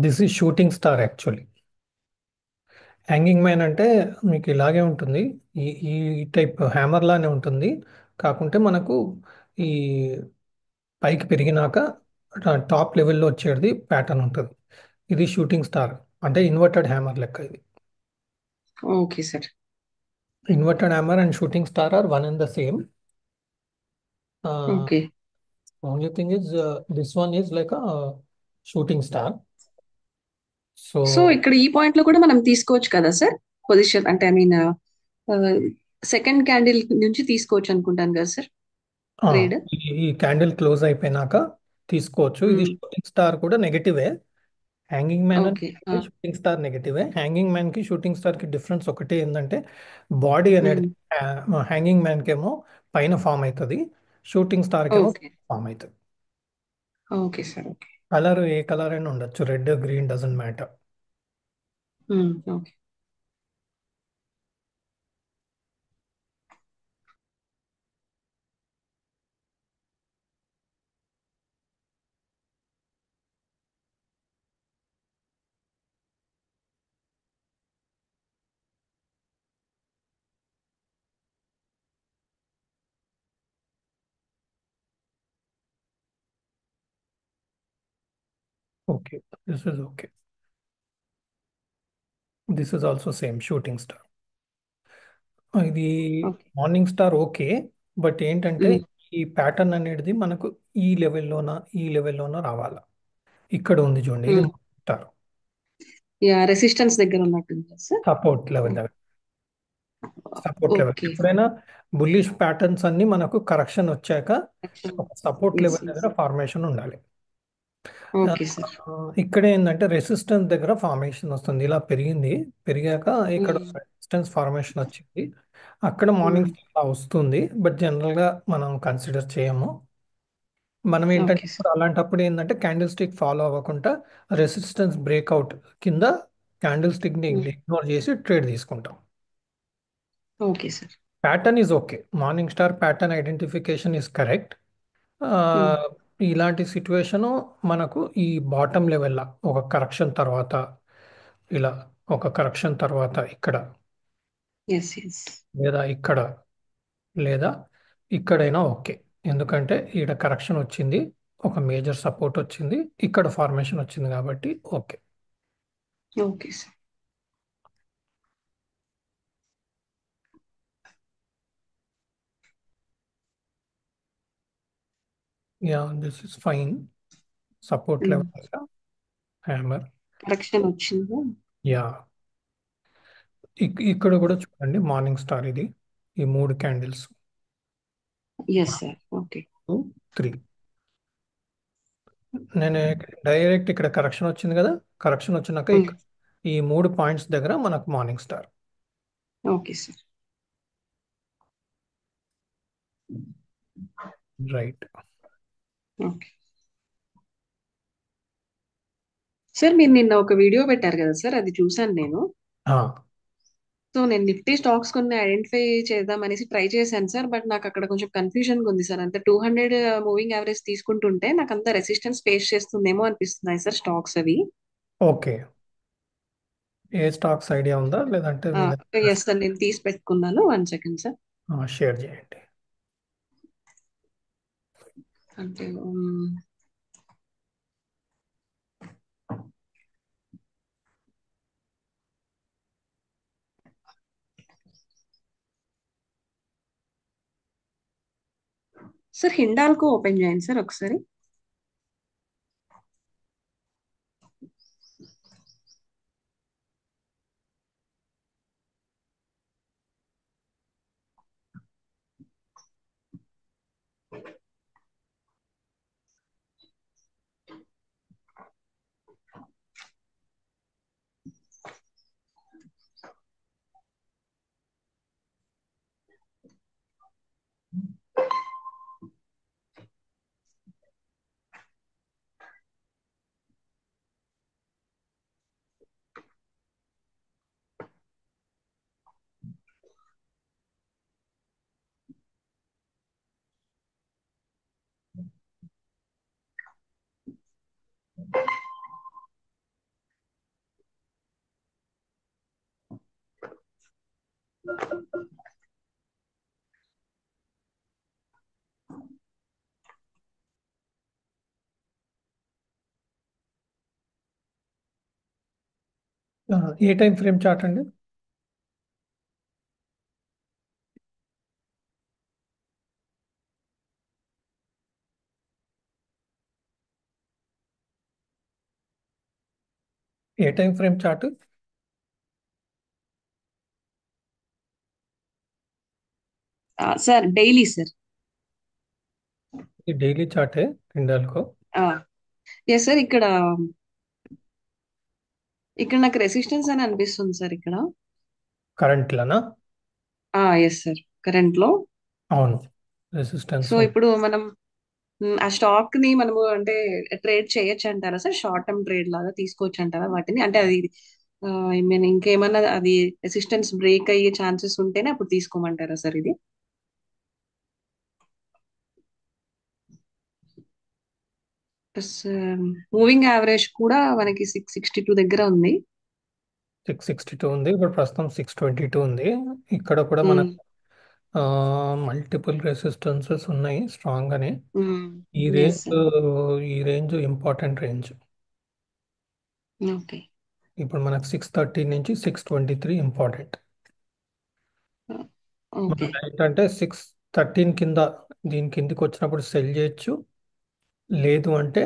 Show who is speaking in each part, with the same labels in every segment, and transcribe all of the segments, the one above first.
Speaker 1: This is shooting star actually. Hanging man అంటే మీకు ఇలాగే ఉంటుంది. ఈ ఈ టైప్ హ్యామర్ లానే ఉంటుంది. కాకుంటే మనకు ఈ పైకి పెరిగినాక టాప్ లెవెల్లో వచ్చేది ప్యాటర్న్ ఉంటుంది. ఇది షూటింగ్ స్టార్ అంటే ఇన్వర్టెడ్ హ్యామర్ లెక్క ఇది.
Speaker 2: Okay sir.
Speaker 1: Inverted hammer and shooting star are one and the same.
Speaker 2: Okay.
Speaker 1: Only thing is this one is like shooting star. So
Speaker 2: so ఇక్కడ ఈ పాయింట్ లో కూడా మనం తీసుకోవచ్చు కదా సార్? పొజిషన్ అంటే ఐ మీన్ సెకండ్ క్యాండిల్ నుంచి తీసుకోవచ్చు అనుకుంటాను కదా సార్ ట్రేడ్.
Speaker 1: ఈ క్యాండిల్ క్లోజ్ అయిపోయినాక తీసుకోవచ్చు. ఇది షూటింగ్ స్టార్ కూడా నెగటివే. Hanging man
Speaker 2: okay.
Speaker 1: అంటే షూటింగ్ స్టార్ నెగటివే. హ్యాంగింగ్ మ్యాన్ కి షూటింగ్ స్టార్ కి డిఫరెన్స్ ఒకటే ఏంటంటే బాడీ అనేది హ్యాంగింగ్ మ్యాన్ కేమో పైన ఫామ్ అవుతుంది. షూటింగ్ స్టార్ కేమో
Speaker 2: ఓకే.
Speaker 1: ఫామ్ అవుతుంది.
Speaker 2: Okay sir. ఓకే.
Speaker 1: కలర్ ఏ కలర్ అయినా ఉండొచ్చు, red green doesn't matter.
Speaker 2: Okay.
Speaker 1: Okay, this is okay. This is also same shooting star. ఇది
Speaker 2: okay.
Speaker 1: Morning star okay. But ఏంటంటే ఈ ప్యాటర్న్ అనేది మనకు ఈ లెవెల్లోన ఈ లెవెల్లోన రావాలా. ఇక్కడ ఉంది చూడండి, ఇది స్టార్
Speaker 2: యా రెసిస్టెన్స్ దగ్గర ఉన్నట్టుంది కదా సార్.
Speaker 1: సపోర్ట్ లెవెల్ దగ్గర. Support level
Speaker 2: okay.
Speaker 1: ఎప్పుడైనా బుల్లిష్ ప్యాటర్న్స్ అన్ని మనకు కరెక్షన్ వచ్చాక ఒక సపోర్ట్
Speaker 2: ఎస్
Speaker 1: లెవెల్
Speaker 2: ఎస్.
Speaker 1: దగ్గర ఫార్మేషన్ ఉండాలి. ఆ,
Speaker 2: ఓకే సార్.
Speaker 1: ఇక్కడ ఏంటంటే రెసిస్టెన్స్ దగ్గర ఫార్మేషన్ వస్తుంది. ఇలా పెరిగింది, పెరిగాక ఇక్కడ రెసిస్టెన్స్ ఫార్మేషన్ వచ్చింది. అక్కడ మార్నింగ్ స్టార్ వస్తుంది. బట్ జనరల్ గా మనం కన్సిడర్ చేయము. మనం ఏంటంటే
Speaker 2: ఓకే
Speaker 1: ఇప్పుడు
Speaker 2: సార్.
Speaker 1: అలాంటప్పుడు ఏంటంటే క్యాండిల్ స్టిక్ ఫాలో అవ్వకుండా రెసిస్టెన్స్ బ్రేక్అవుట్ కింద క్యాండిల్ స్టిక్ ని ఇగ్నోర్ చేసి ట్రేడ్ తీసుకుంటాం.
Speaker 2: Okay sir.
Speaker 1: Pattern is okay. Morning star pattern identification is correct. ఇలాంటి సిచ్యువేషను మనకు ఈ బాటమ్ లెవెల్లో ఒక కరెక్షన్ తర్వాత ఇలా ఒక కరెక్షన్ తర్వాత ఇక్కడ
Speaker 2: ఎస్ ఎస్.
Speaker 1: లేదా ఇక్కడ లేదా ఇక్కడైనా ఓకే. ఎందుకంటే ఈడ కరెక్షన్ వచ్చింది, ఒక మేజర్ సపోర్ట్ వచ్చింది, ఇక్కడ ఫార్మేషన్ వచ్చింది కాబట్టి okay.
Speaker 2: Okay sir.
Speaker 1: Yeah, this is fine. Support level hammer.
Speaker 2: Correction వచ్చిందా?
Speaker 1: యా, ఇక్కడ కూడా చూడండి మార్నింగ్ స్టార్ ఇది. ఈ మూడు క్యాండిల్స్
Speaker 2: ఎస్ సార్. ఓకే.
Speaker 1: 2 3 నేను డైరెక్ట్ ఇక్కడ కరెక్షన్ వచ్చింది కదా. కరెక్షన్ వచ్చినాక ఇక్కడ ఈ 3 పాయింట్స్ దగ్గర మనకు morning star.
Speaker 2: Okay sir.
Speaker 1: Right.
Speaker 2: Okay sir. మీరు నిన్న ఒక వీడియో పెట్టారు కదా సార్, అది చూసాను నేను. సో నేను నిఫ్టీ స్టాక్స్ కొన్ని ఐడెంటిఫై చేద్దాం అనేసి ట్రై చేశాను సార్. బట్ నాకు అక్కడ కొంచెం కన్ఫ్యూజన్ ఉంది సార్. అంతే 200 మూవింగ్ యావరేజ్ తీసుకుంటుంటే నాకు అంత రెసిస్టెన్స్ ఫేస్ చేస్తుందేమో అనిపిస్తున్నాయి సార్ స్టాక్స్ అవి.
Speaker 1: ఓకే, ఏ స్టాక్స్ ఐడియా ఉందా లేదంటే మీ దగ్గర
Speaker 2: ఎస్ సార్, నేను తీసి పెట్టుకున్నాను. 1 సెకండ్ సార్.
Speaker 1: షేర్ చేయండి.
Speaker 2: అంటే సార్ హిండాల్కో ఓపెన్ చేయండి సార్ ఒకసారి.
Speaker 1: ఏ టైం ఫ్రేమ్ చార్ట్ అండి? ఏ time frame chart?
Speaker 2: Sir daily sir.
Speaker 1: ఈ డైలీ చార్టే ఇండాల్కో.
Speaker 2: ఎస్ సార్, ఇక్కడ ఇక్కడ నాకు రెసిస్టెన్స్ అని అనిపిస్తుంది సార్ ఇక్కడ.
Speaker 1: కరెంట్లనా?
Speaker 2: ఎస్ సార్, కరెంట్ లో.
Speaker 1: అవును, రెసిస్టెన్స్
Speaker 2: సో
Speaker 1: ఉంది.
Speaker 2: ఇప్పుడు మనం ఆ స్టాక్ ని మనము అంటే ట్రేడ్ చేయొచ్చు అంటారా సార్? షార్ట్ టర్మ్ ట్రేడ్ లాగా తీసుకోవచ్చు అంటారా వాటిని? అంటే అది ఐ మీన్ ఇంకేమన్నా అది రెసిస్టెన్స్ బ్రేక్ అయ్యే ఛాన్సెస్ ఉంటేనే అప్పుడు తీసుకోమంటారా సార్ ఇది? ప్లస్ మూవింగ్ యావరేజ్ కూడా మనకి 662 దగ్గర ఉంది.
Speaker 1: 662 ఉంది, ఇప్పుడు ప్రస్తుతం 622 ఉంది. ఇక్కడ కూడా
Speaker 2: ఉమ్,
Speaker 1: మనకు మల్టిపుల్ రెసిస్టెన్సెస్ ఉన్నాయి స్ట్రాంగ్ అని.
Speaker 2: ఉమ్,
Speaker 1: ఈ
Speaker 2: ఎస్
Speaker 1: రేంజ్
Speaker 2: సార్.
Speaker 1: ఈ రేంజ్ ఇంపార్టెంట్ రేంజ్.
Speaker 2: ఓకే.
Speaker 1: ఇప్పుడు మనకు 630 నుంచి 623 ఇంపార్టెంట్.
Speaker 2: ఓకే.
Speaker 1: మనం ఏంటంటే 613 కింద, దీని కిందకి వచ్చినప్పుడు సెల్ చేయొచ్చు. లేదు అంటే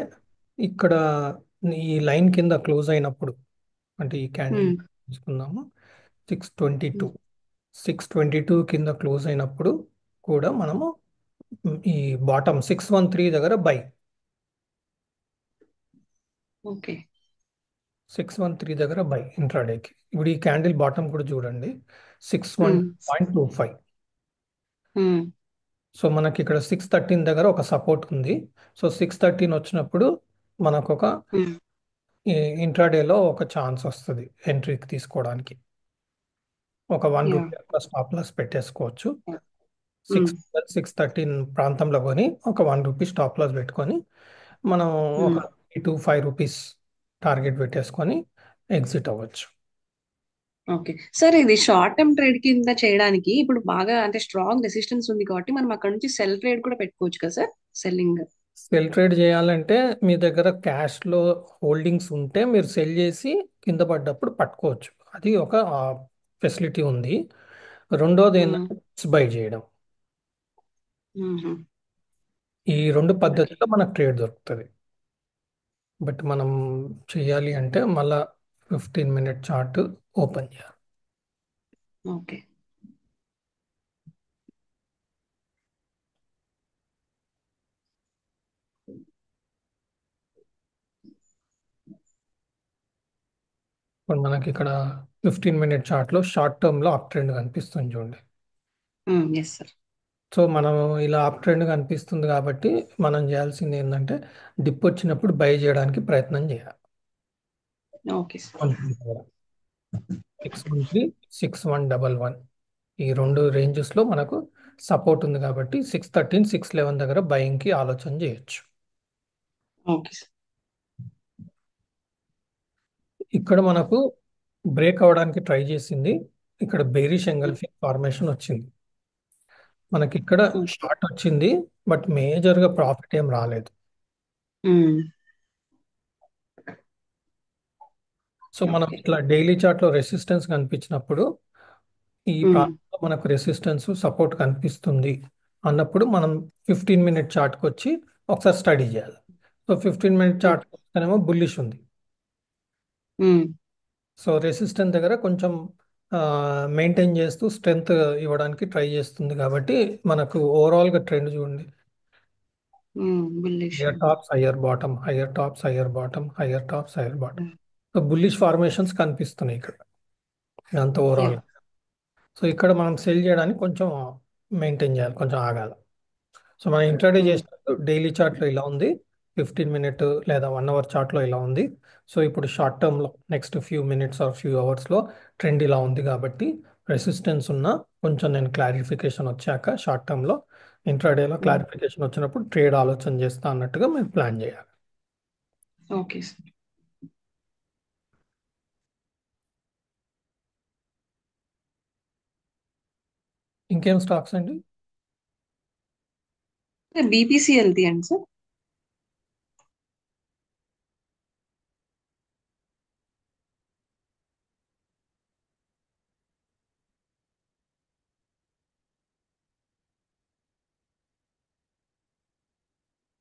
Speaker 1: ఇక్కడ ఈ లైన్ కింద క్లోజ్ అయినప్పుడు, అంటే ఈ క్యాండిల్
Speaker 2: ఉమ్,
Speaker 1: తీసుకుందాము, 622,
Speaker 2: ఉమ్,
Speaker 1: 622 కింద క్లోజ్ అయినప్పుడు కూడా మనము ఈ బాటమ్ 613 దగ్గర బై.
Speaker 2: ఓకే.
Speaker 1: 613 దగ్గర బై ఇంట్రాడేకి. ఇప్పుడు ఈ క్యాండిల్ బాటమ్ కూడా చూడండి, సిక్స్ వన్
Speaker 2: ఉమ్,
Speaker 1: పాయింట్ టూ ఫైవ్
Speaker 2: ఉమ్,
Speaker 1: సో మనకి ఇక్కడ 613 దగ్గర ఒక సపోర్ట్ ఉంది. సో 613 వచ్చినప్పుడు మనకు ఒక
Speaker 2: ఉమ్,
Speaker 1: ఇంట్రాడేలో ఒక ఛాన్స్ వస్తుంది ఎంట్రీకి తీసుకోవడానికి. ఒక
Speaker 2: యా.
Speaker 1: ₹1 స్టాప్ లాస్ పెట్టేసుకోవచ్చు.
Speaker 2: ఉమ్,
Speaker 1: 613 ప్రాంతంలో కొని ఒక ₹1 స్టాప్ లాస్ పెట్టుకొని మనం ఒక
Speaker 2: ఉమ్.
Speaker 1: ₹5 టార్గెట్ పెట్టేసుకొని ఎగ్జిట్ అవ్వచ్చు.
Speaker 2: ఓకే సార్, ఇది షార్ట్ టర్మ్ ట్రేడ్ కింద చేయడానికి ఇప్పుడు బాగా అంటే స్ట్రాంగ్ రెసిస్టెన్స్ ఉంది కాబట్టి మనం అక్కడ నుంచి సెల్ ట్రేడ్ కూడా పెట్టుకోవచ్చు కదా సార్? సెల్లింగ్.
Speaker 1: సెల్ ట్రేడ్ చేయాలంటే మీ దగ్గర క్యాష్లో హోల్డింగ్స్ ఉంటే మీరు సెల్ చేసి కింద పడ్డప్పుడు పట్టుకోవచ్చు. అది ఒక ఫెసిలిటీ ఉంది. రెండోది ఏంటంటే బై చేయడం. ఈ రెండు పద్ధతిలో మనకు ట్రేడ్ దొరుకుతుంది. బట్ మనం చేయాలి అంటే మళ్ళా 15 మినిట్ చార్ట్ ఓపెన్ చేయాలి.
Speaker 2: ఓకే.
Speaker 1: ఇప్పుడు మనకి ఇక్కడ 15 మినిట్ చార్ట్లో షార్ట్ టర్మ్లో అప్ ట్రెండ్ కనిపిస్తుంది చూడండి.
Speaker 2: Yes sir.
Speaker 1: సో మనం ఇలా అప్ ట్రెండ్ కనిపిస్తుంది కాబట్టి మనం చేయాల్సింది ఏంటంటే డిప్ వచ్చినప్పుడు బై చేయడానికి ప్రయత్నం చేయాలి.
Speaker 2: Okay sir.
Speaker 1: 613, 6111 ఈ రెండు రేంజెస్లో మనకు సపోర్ట్ ఉంది కాబట్టి 613, 611 దగ్గర బయింగ్కి ఆలోచన చేయొచ్చు.
Speaker 2: Okay sir.
Speaker 1: ఇక్కడ మనకు బ్రేక్ అవడానికి ట్రై చేసింది. ఇక్కడ బేరిష్ ఎంగల్ఫింగ్ ఫార్మేషన్ వచ్చింది. మనకి ఇక్కడ షార్ట్ వచ్చింది, బట్ మేజర్గా ప్రాఫిట్ ఏం రాలేదు. సో మనం
Speaker 2: ఓకే.
Speaker 1: ఇట్లా డైలీ చార్ట్లో రెసిస్టెన్స్ కనిపించినప్పుడు ఈ ప్రాంతంలో మనకు రెసిస్టెన్స్ సపోర్ట్ కనిపిస్తుంది అన్నప్పుడు మనం 15 మినిట్ చార్ట్కి వచ్చి ఒకసారి స్టడీ చేయాలి. సో 15 మినిట్ చార్ట్ వస్తేనేమో బుల్లిష్ ఉంది. సో రెసిస్టెన్స్ దగ్గర కొంచెం మెయింటైన్ చేస్తూ స్ట్రెంగ్త్ ఇవ్వడానికి ట్రై చేస్తుంది కాబట్టి మనకు ఓవరాల్గా ట్రెండ్ చూడండి,
Speaker 2: bullish.
Speaker 1: Higher tops higher bottom, higher tops higher bottom, higher tops higher bottom. So bullish formations కనిపిస్తున్నాయి ఇక్కడ ఇదంతా
Speaker 2: యా.
Speaker 1: ఓవరాల్. సో ఇక్కడ మనం సెల్ చేయడానికి కొంచెం మెయింటైన్ చేయాలి, కొంచెం ఆగాలి. సో మనం ఇంట్రాడే చేసినప్పుడు డైలీ చార్ట్లో ఇలా ఉంది, 15 మినిట్ లేదా 1 అవర్ చార్ట్లో ఇలా ఉంది. సో ఇప్పుడు షార్ట్ టర్మ్లో next few minutes or few అవర్స్లో ట్రెండ్ ఇలా ఉంది కాబట్టి రెసిస్టెన్స్ ఉన్న కొంచెం నేను క్లారిఫికేషన్ వచ్చాక షార్ట్ టర్మ్లో ఇంట్రాడేలో క్లారిఫికేషన్ వచ్చినప్పుడు ట్రేడ్ ఆలోచన చేస్తా అన్నట్టుగా మీరు ప్లాన్ చేయాలి.
Speaker 2: Okay sir.
Speaker 1: ఇంకేం స్టాక్స్ అండి?
Speaker 2: బీపీసీఎల్ తీయండి sir.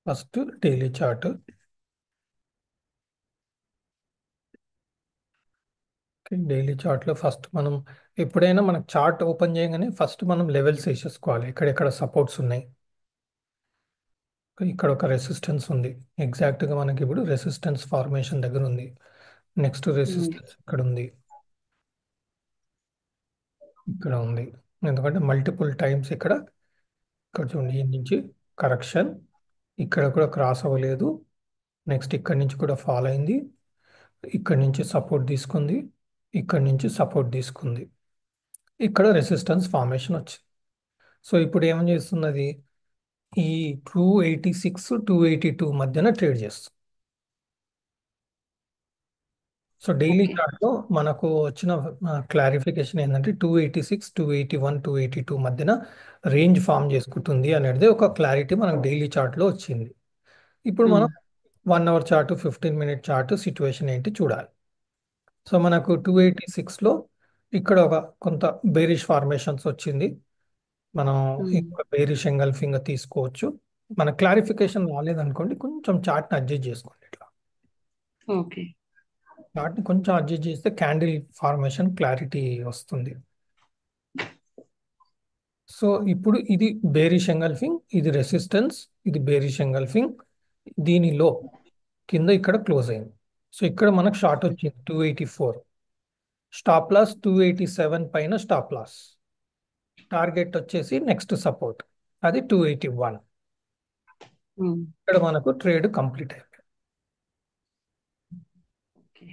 Speaker 1: First daily chart. Daily చార్ట్లో ఫస్ట్ మనం ఎప్పుడైనా మనకు చార్ట్ ఓపెన్ చేయగానే ఫస్ట్ మనం లెవెల్స్ వేసేసుకోవాలి. ఎక్కడెక్కడ సపోర్ట్స్ ఉన్నాయి. ఇక్కడ ఒక రెసిస్టెన్స్ ఉంది. ఎగ్జాక్ట్గా మనకి ఇప్పుడు రెసిస్టెన్స్ ఫార్మేషన్ దగ్గర ఉంది. నెక్స్ట్
Speaker 2: ఉమ్,
Speaker 1: రెసిస్టెన్స్ ఇక్కడ ఉంది, ఇక్కడ ఉంది. ఎందుకంటే మల్టిపుల్ టైమ్స్ ఇక్కడ ఇక్కడ చూడండి, ఈ నుంచి కరెక్షన్, ఇక్కడ కూడా క్రాస్ అవ్వలేదు. నెక్స్ట్ ఇక్కడ నుంచి కూడా ఫాల్ అయింది. ఇక్కడ నుంచి సపోర్ట్ తీసుకుంది, ఇక్కడ నుంచి సపోర్ట్ తీసుకుంది. ఇక్కడ రెసిస్టెన్స్ ఫార్మేషన్ వచ్చింది. సో ఇప్పుడు ఏం చేస్తున్నది, ఈ 286 282 మధ్యన ట్రేడ్ చేస్తుంది. So daily
Speaker 2: okay.
Speaker 1: చార్ట్ లో మనకు వచ్చిన క్లారిఫికేషన్ ఏంటంటే 286 281 282 మధ్యన రేంజ్ ఫామ్ చేసుకుంటుంది అనేది ఒక క్లారిటీ మనకు డైలీ చార్ట్ లో వచ్చింది. ఇప్పుడు
Speaker 2: ఉమ్,
Speaker 1: మనం 1 hour chart 15 minute chart situation ఏంటి చూడాలి. సో మనకు 286లో ఇక్కడ ఒక కొంత బేరిష్ ఫార్మేషన్స్ వచ్చింది. మనం
Speaker 2: ఉమ్,
Speaker 1: ఇంకొక బేరిష్ ఎంగల్ఫింగ్ తీసుకోవచ్చు. మన క్లారిఫికేషన్ రాలేదనుకోండి, కొంచెం చార్ట్ని అడ్జస్ట్ చేసుకోండి. ఇట్లా
Speaker 2: ఓకే.
Speaker 1: చార్ట్ని కొంచెం అడ్జస్ట్ చేస్తే క్యాండిల్ ఫార్మేషన్ క్లారిటీ వస్తుంది. సో ఇప్పుడు ఇది బేరిష్ ఎంగల్ఫింగ్, ఇది రెసిస్టెన్స్, ఇది బేరిష్ ఎంగల్ఫింగ్. దీనిలో కింద ఇక్కడ క్లోజ్ అయింది. సో ఇక్కడ మనకు షార్ట్ వచ్చింది 284. స్టాప్ లాస్ 287 పైన స్టాప్ లాస్. టార్గెట్ వచ్చేసి నెక్స్ట్ సపోర్ట్ అది 281.
Speaker 2: ఉమ్,
Speaker 1: ఇక్కడ మనకు ట్రేడ్ కంప్లీట్ అయింది.
Speaker 2: ఓకే.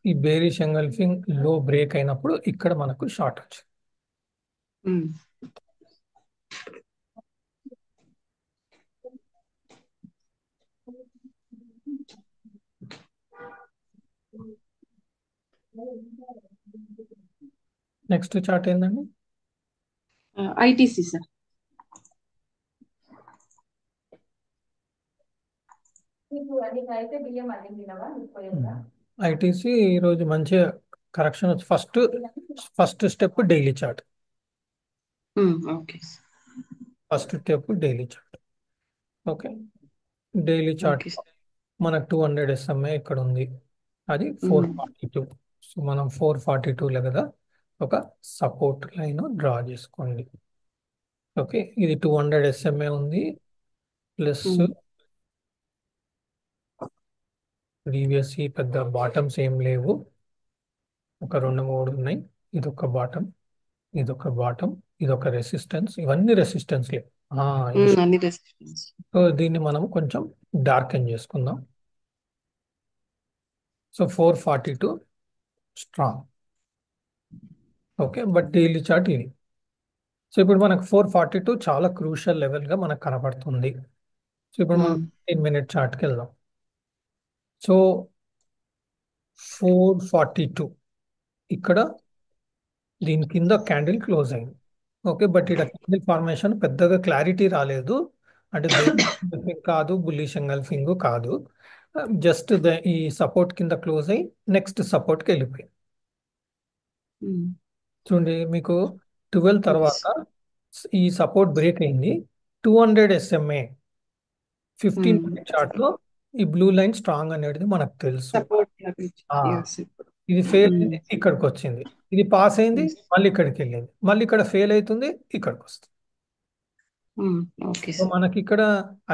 Speaker 1: ఈ బేరిష్ ఎంగల్ఫింగ్ లో బ్రేక్ అయినప్పుడు ఇక్కడ మనకు షార్ట్ వచ్చింది.
Speaker 2: ఉమ్,
Speaker 1: నెక్స్ట్ చార్ట్ ఏంటండి?
Speaker 2: ITC sir.
Speaker 1: ఐటీసీ ఈరోజు మంచిగా కరెక్షన్ వచ్చి first step daily chart.
Speaker 2: Okay.
Speaker 1: First step daily chart. Okay, daily chart
Speaker 2: okay sir.
Speaker 1: మనకు 200 ఎస్ఎంఏ ఇక్కడ ఉంది, అది
Speaker 2: ఉమ్,
Speaker 1: 442. సో మనం 442 కదా ఒక సపోర్ట్ లైన్ డ్రా చేసుకోండి. ఓకే, ఇది 200 ఎస్ఎంఏ ఉంది, ప్లస్
Speaker 2: ఉమ్,
Speaker 1: ప్రీవియస్ పెద్ద బాటమ్స్ ఏం లేవు, ఒక రెండు మూడు ఉన్నాయి. ఇదొక బాటమ్, ఇదొక బాటమ్, ఇదొక రెసిస్టెన్స్, ఇవన్నీ రెసిస్టెన్స్ లేవు. ఇది
Speaker 2: అన్ని రెసిస్టెన్స్.
Speaker 1: సో దీన్ని మనం కొంచెం డార్కెన్ చేసుకుందాం. So 442 strong. Okay, but daily chart ఇది. సో ఇప్పుడు మనకు 442 చాలా క్రూషియల్ లెవెల్గా మనకు కనబడుతుంది. సో ఇప్పుడు మనం 15 మినిట్ చార్ట్కి వెళ్దాం. సో 442 ఇక్కడ దీని కింద క్యాండిల్ క్లోజ్ అయింది. ఓకే, బట్ ఇక్కడ క్యాండిల్ ఫార్మేషన్ పెద్దగా క్లారిటీ రాలేదు. అంటే బేరింగ్ కాదు, బుల్లిష్ ఎంగల్ఫింగ్ కాదు, జస్ట్ ఈ సపోర్ట్ కింద క్లోజ్ అయ్యి నెక్స్ట్ సపోర్ట్కి వెళ్ళిపోయింది. చూడండి, మీకు 12 తర్వాత ఈ సపోర్ట్ బ్రేక్ అయింది. 200 ఎస్ఎంఏ 15 మినిట్ చార్ట్ లో ఈ బ్లూ లైన్ స్ట్రాంగ్ అనేది మనకు తెలుసు.
Speaker 2: సపోర్ట్
Speaker 1: ఆ,
Speaker 2: ఇప్పుడు.
Speaker 1: ఇది ఫెయిల్ అయింది, ఇక్కడికి వచ్చింది. ఇది పాస్ అయింది, మళ్ళీ ఇక్కడికి వెళ్ళింది, మళ్ళీ ఇక్కడ ఫెయిల్ అవుతుంది, ఇక్కడికి వస్తుంది.
Speaker 2: Okay
Speaker 1: so
Speaker 2: sir.
Speaker 1: మనకి ఇక్కడ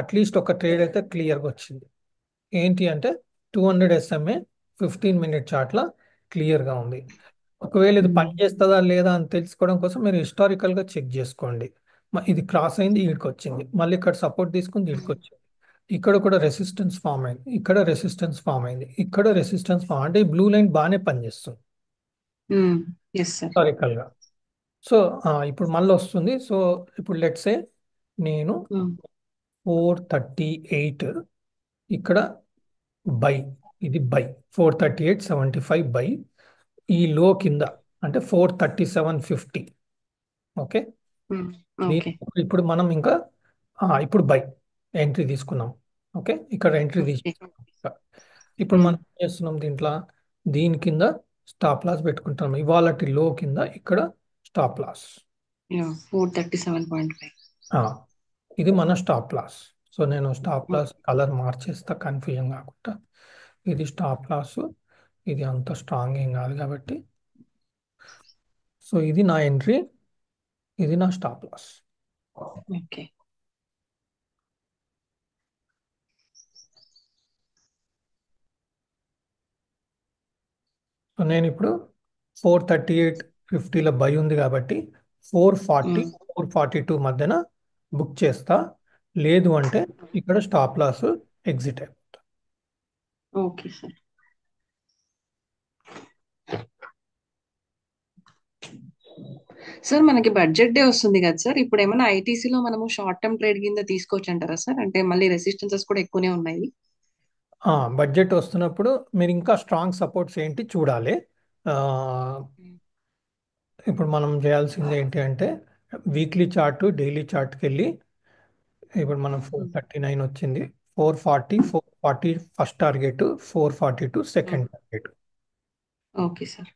Speaker 1: అట్లీస్ట్ ఒక ట్రేడ్ అయితే క్లియర్గా వచ్చింది. ఏంటి అంటే 200 ఎస్ఎంఏ 15 మినిట్ చార్ట్ల క్లియర్గా ఉంది. ఒకవేళ ఇది పని చేస్తుందా లేదా అని తెలుసుకోవడం కోసం మీరు హిస్టారికల్గా చెక్ చేసుకోండి. ఇది క్రాస్ అయింది, ఈడికి వచ్చింది, మళ్ళీ ఇక్కడ సపోర్ట్ తీసుకుంది, ఈడికి వచ్చింది, ఇక్కడ కూడా రెసిస్టెన్స్ ఫామ్ అయింది, ఇక్కడ రెసిస్టెన్స్ ఫామ్ అయింది, ఇక్కడ రెసిస్టెన్స్ ఫామ్ అంటే ఈ బ్లూ లైన్ బాగానే పనిచేస్తుంది
Speaker 2: ఎస్ సార్.
Speaker 1: హిస్టారికల్గా. సో ఇప్పుడు మళ్ళీ వస్తుంది. సో ఇప్పుడు లెట్సే నేను 438 ఇక్కడ బై, ఇది బై 438.75 బై, ఈ లో కింద అంటే 437.50. Okay,
Speaker 2: okay.
Speaker 1: ఇప్పుడు మనం ఇంకా ఇప్పుడు బై ఎంట్రీ తీసుకున్నాం. ఓకే, ఇక్కడ ఎంట్రీ
Speaker 2: ఓకే.
Speaker 1: తీసుకున్నాం. ఇప్పుడు మనం ఏం చేస్తున్నాం దీంట్లో, దీని కింద స్టాప్ లాస్ పెట్టుకుంటాం. ఇవాళటి లో కింద ఇక్కడ స్టాప్ లాస్.
Speaker 2: 437.5.
Speaker 1: ఇది మన స్టాప్ లాస్. సో నేను స్టాప్ లాస్ కలర్ మార్చేస్తా కన్ఫ్యూజన్ కాకుండా. ఇది స్టాప్ లాస్, ఇది అంత స్ట్రాంగ్ ఏం కాదు కాబట్టి. సో ఇది నా ఎంట్రీ, ఇది నా స్టాప్ లాస్.
Speaker 2: ఓకే.
Speaker 1: సో నేను ఇప్పుడు 438.50లో బై ఉంది కాబట్టి 440 442 మధ్యన బుక్ చేస్తా. లేదు అంటే ఇక్కడ స్టాప్ లాస్ ఎగ్జిట్ అయిపోతా.
Speaker 2: Okay sir. సార్ మనకి బడ్జెట్ డే వస్తుంది కదా సార్, ఇప్పుడు ఏమైనా ఐటీసీలో మనము షార్ట్ టర్మ్ ట్రేడ్ కింద తీసుకోవచ్చు అంటారా సార్? అంటే మళ్ళీ రెసిస్టెన్సెస్ కూడా ఎక్కువనే ఉన్నాయి.
Speaker 1: బడ్జెట్ వస్తున్నప్పుడు మీరు ఇంకా స్ట్రాంగ్ సపోర్ట్స్ ఏంటి చూడాలి. ఆ, ఇప్పుడు మనం చేయాల్సింది ఏంటి అంటే వీక్లీ చార్ట్ డైలీ చార్ట్కి వెళ్ళి, ఇప్పుడు మనం 439 వచ్చింది, 440 first target, 442 second target.
Speaker 2: Okay sir.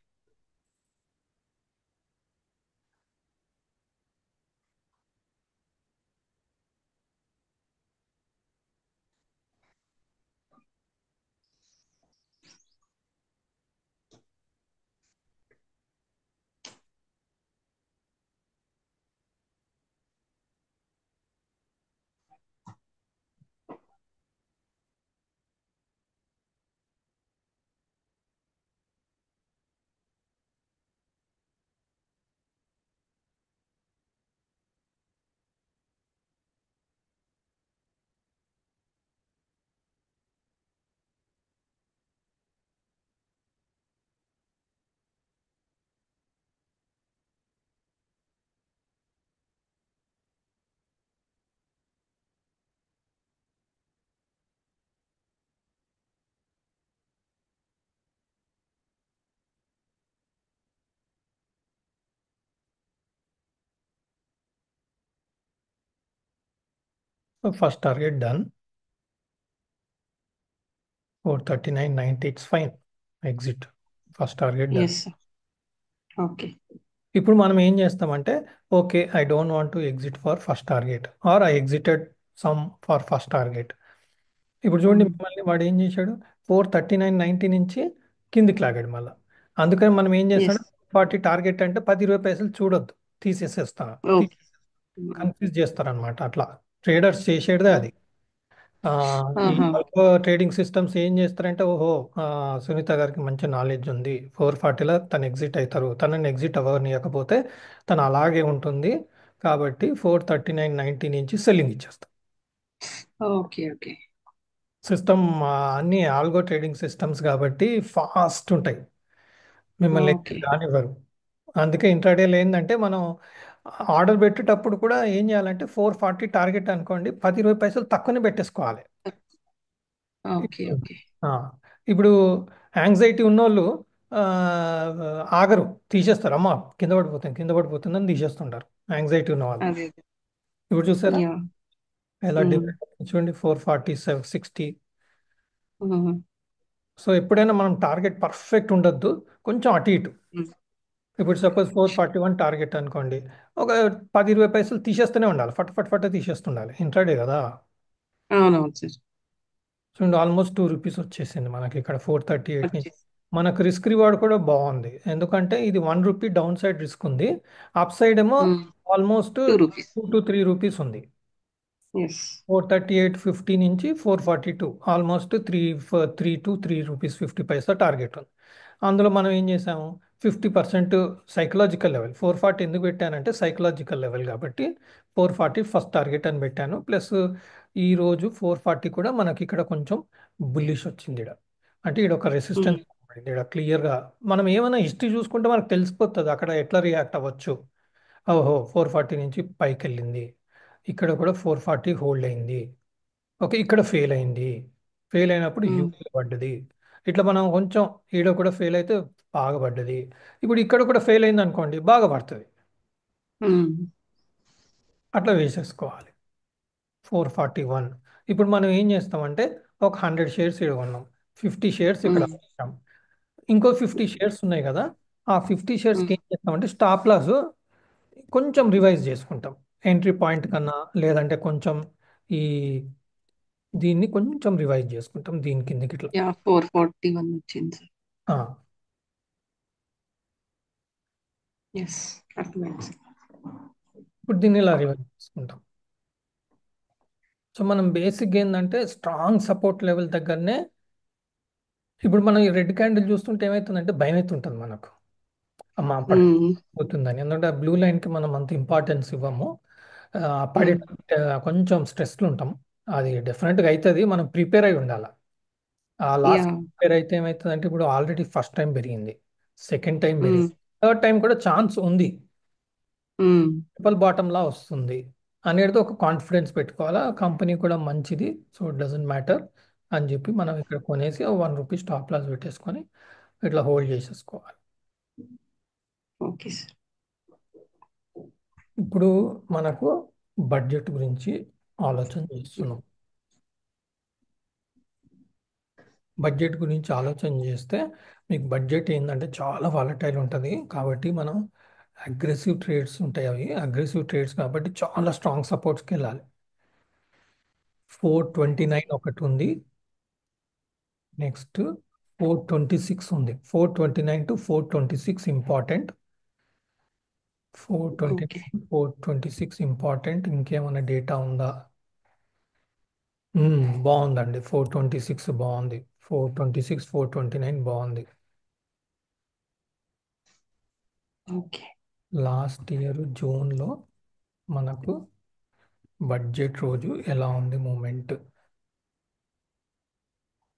Speaker 1: So first target done, 439.90, it's fine. Exit, first target done.
Speaker 2: Yes sir. Okay.
Speaker 1: ఇప్పుడు మనం ఏం చేస్తామంటే, okay I don't want to exit for first target, or I exited some for first target. ఇప్పుడు చూడండి మిమ్మల్ని వాడు ఏం చేశాడు, 439.90 నుంచి కిందికి లాగాడు మళ్ళీ. అందుకని మనం ఏం చేస్తాడు,
Speaker 2: ఎస్.
Speaker 1: 40 టార్గెట్ అంటే 10-20 పైసలు చూడొద్దు, తీసేసేస్తాను.
Speaker 2: ఓకే.
Speaker 1: కన్ఫ్యూజ్ చేస్తారనమాట అట్లా. ట్రేడర్స్ చేసేదే అది. ఆ, ఈ
Speaker 2: ఆహా.
Speaker 1: ఆల్ఫా ట్రేడింగ్ సిస్టమ్స్ ఏం చేస్తారంటే, ఓహో సునీత గారికి మంచి నాలెడ్జ్ ఉంది, 440లో తను ఎగ్జిట్ అవుతారు, తనని ఎగ్జిట్ అవ్వనియకపోతే తను అలాగే ఉంటుంది, కాబట్టి 439.90 నుంచి సెల్లింగ్ ఇచ్చేస్తాం.
Speaker 2: ఓకే. ఓకే.
Speaker 1: సిస్టమ్ అన్ని ఆల్గో ట్రేడింగ్ సిస్టమ్స్ కాబట్టి ఫాస్ట్ ఉంటాయి, మిమ్మల్ని
Speaker 2: ఓకే.
Speaker 1: ఎగ్జిట్ కానివ్వరు. అందుకే ఇంట్రాడేలో ఏంటంటే మనం ఆర్డర్ పెట్టేటప్పుడు కూడా ఏం చేయాలంటే 440 టార్గెట్ అనుకోండి, 10-20 పైసలు తక్కువనే పెట్టేసుకోవాలి.
Speaker 2: ఓకే. ఓకే.
Speaker 1: ఆ, ఇప్పుడు యాంగ్జైటీ ఉన్నోళ్ళు ఆ, ఆగరు, తీసేస్తారు. అమ్మ కింద పడిపోతుంది కింద పడిపోతుందని తీసేస్తుంటారు యాంగ్జైటీ ఉన్న వాళ్ళు.
Speaker 2: అదే.
Speaker 1: ఇప్పుడు చూసారా
Speaker 2: యా.
Speaker 1: ఎలా డిఫరెంట్, చూడండి 440 60. సో ఎప్పుడైనా మనం టార్గెట్ పర్ఫెక్ట్ ఉండొద్దు, కొంచెం అటు ఇటు. ఇప్పుడు సపోజ్ 441 టార్గెట్ అనుకోండి, ఒక 10-20 పైసలు తీసేస్తూనే ఉండాలి, ఫట్ ఫట్ ఫట్ తీసేస్తుండాలి, ఇంట్రాడే కదా.
Speaker 2: అవునవును సార్.
Speaker 1: చూడండి ఆల్మోస్ట్ 2 రూపీస్ వచ్చేసింది మనకి ఇక్కడ 438 నుంచి.
Speaker 2: వచ్చేసి.
Speaker 1: మనకు రిస్క్ రివార్డ్ కూడా బాగుంది, ఎందుకంటే ఇది 1 రూపీ డౌన్ సైడ్ రిస్క్ ఉంది, అప్ సైడ్ ఏమో ఆల్మోస్ట్
Speaker 2: 2 రూపీస్.
Speaker 1: 2 to 3 రూపీస్ ఉంది.
Speaker 2: ఎస్.
Speaker 1: 438.50 నుంచి 442, almost 3 to 3 rupees 50 Paisa target ఉంది. అందులో మనం ఏం చేసాము, 50% సైకలాజికల్ లెవెల్. 440 ఎందుకు పెట్టానంటే సైకలాజికల్ లెవెల్ కాబట్టి 440 ఫస్ట్ టార్గెట్ అని పెట్టాను. ప్లస్ ఈ రోజు 440 కూడా మనకి ఇక్కడ కొంచెం బుల్లిష్ వచ్చింది ఈడ. అంటే ఈడ ఒక రెసిస్టెన్స్ ఇక్కడ క్లియర్గా. మనం ఏమైనా హిస్టరీ చూసుకుంటే మనకు తెలిసిపోతుంది అక్కడ ఎట్లా రియాక్ట్ అవ్వచ్చు. ఓహో 440 నుంచి పైకి వెళ్ళింది, ఇక్కడ కూడా 440 హోల్డ్ అయింది, ఓకే ఇక్కడ ఫెయిల్ అయింది, ఫెయిల్ అయినప్పుడు యూలో పడ్డది. ఇట్లా మనం కొంచెం ఈడ కూడా ఫెయిల్ అయితే బాగా పడ్డది, ఇప్పుడు ఇక్కడ కూడా ఫెయిల్ అయింది అనుకోండి బాగా పడుతుంది. అట్లా వేసేసుకోవాలి. 441. ఇప్పుడు మనం ఏం చేస్తామంటే ఒక 100 షేర్స్ ఇక్కడ కొన్నాం, 50 షేర్స్ ఇక్కడ
Speaker 2: ఉమ్,
Speaker 1: పెట్టాం, ఇంకో 50 షేర్స్ ఉన్నాయి కదా. ఆ 50 షేర్స్కి
Speaker 2: ఉమ్.
Speaker 1: ఏం చేస్తామంటే స్టాప్ లాస్ కొంచెం రివైజ్ చేసుకుంటాం, ఎంట్రీ పాయింట్ కన్నా, లేదంటే కొంచెం ఈ దీన్ని కొంచెం రివైజ్ చేసుకుంటాం దీని కిందకి ఇట్లా.
Speaker 2: యా 441 వచ్చింది సార్.
Speaker 1: ఆ,
Speaker 2: ఎస్, అర్థమైంది సార్.
Speaker 1: ఇప్పుడు దీన్ని ఇలా రివైజ్ చేసుకుంటాం. సో మనం బేసిక్ ఏంటంటే స్ట్రాంగ్ సపోర్ట్ లెవెల్ దగ్గరనే. ఇప్పుడు మనం ఈ రెడ్ క్యాండిల్ చూస్తుంటే ఏమవుతుందంటే భయం అవుతుంటుంది మనకు, అమ్మ
Speaker 2: ఉమ్,
Speaker 1: పడిపోతుందని. ఎందుకంటే ఆ బ్లూ లైన్కి మనం అంత ఇంపార్టెన్స్ ఇవ్వము. పడే
Speaker 2: ఉమ్.
Speaker 1: కొంచెం స్ట్రెస్లో ఉంటాం. అది డెఫినెట్గా అవుతుంది, మనం ప్రిపేర్ అయి ఉండాలి. ఆ
Speaker 2: యా.
Speaker 1: లాస్ట్ ప్రిపేర్ అయితే ఏమవుతుందంటే ఇప్పుడు ఆల్రెడీ ఫస్ట్ టైం పెరిగింది, సెకండ్ టైం
Speaker 2: ఉమ్,
Speaker 1: పెరిగింది, థర్డ్ టైం కూడా ఛాన్స్ ఉంది,
Speaker 2: ఉమ్.
Speaker 1: ట్రిపుల్ బాటమ్ లా వస్తుంది అనేది ఒక కాన్ఫిడెన్స్ పెట్టుకోవాలా. కంపెనీ కూడా మంచిది, సో ఇట్ డజంట్ మ్యాటర్ అని చెప్పి మనం ఇక్కడ కొనేసి 1 రూపీ స్టాప్ లాస్ పెట్టేసుకొని ఇట్లా హోల్డ్ చేసేసుకోవాలి.
Speaker 2: Okay sir.
Speaker 1: ఇప్పుడు మనకు బడ్జెట్ గురించి ఆలోచన చేస్తున్నాం. బడ్జెట్ గురించి ఆలోచన చేస్తే మీకు బడ్జెట్ ఏంటంటే చాలా వాలటైల్ ఉంటుంది, కాబట్టి మనం అగ్రెసివ్ ట్రేడ్స్ ఉంటాయి, అవి అగ్రెసివ్ ట్రేడ్స్ కాబట్టి చాలా స్ట్రాంగ్ సపోర్ట్స్కి వెళ్ళాలి. 429 ఒకటి ఉంది, నెక్స్ట్ 426 ఉంది. 429 to 426 important. Four twenty
Speaker 2: okay.
Speaker 1: 426 important. ఇంకేమైనా డేటా ఉందా? బాగుందండి, 426 బాగుంది, 426 429 బాగుంది.
Speaker 2: ఓకే.
Speaker 1: లాస్ట్ ఇయర్ జూన్లో మనకు బడ్జెట్ రోజు ఎలా ఉంది మూమెంట్?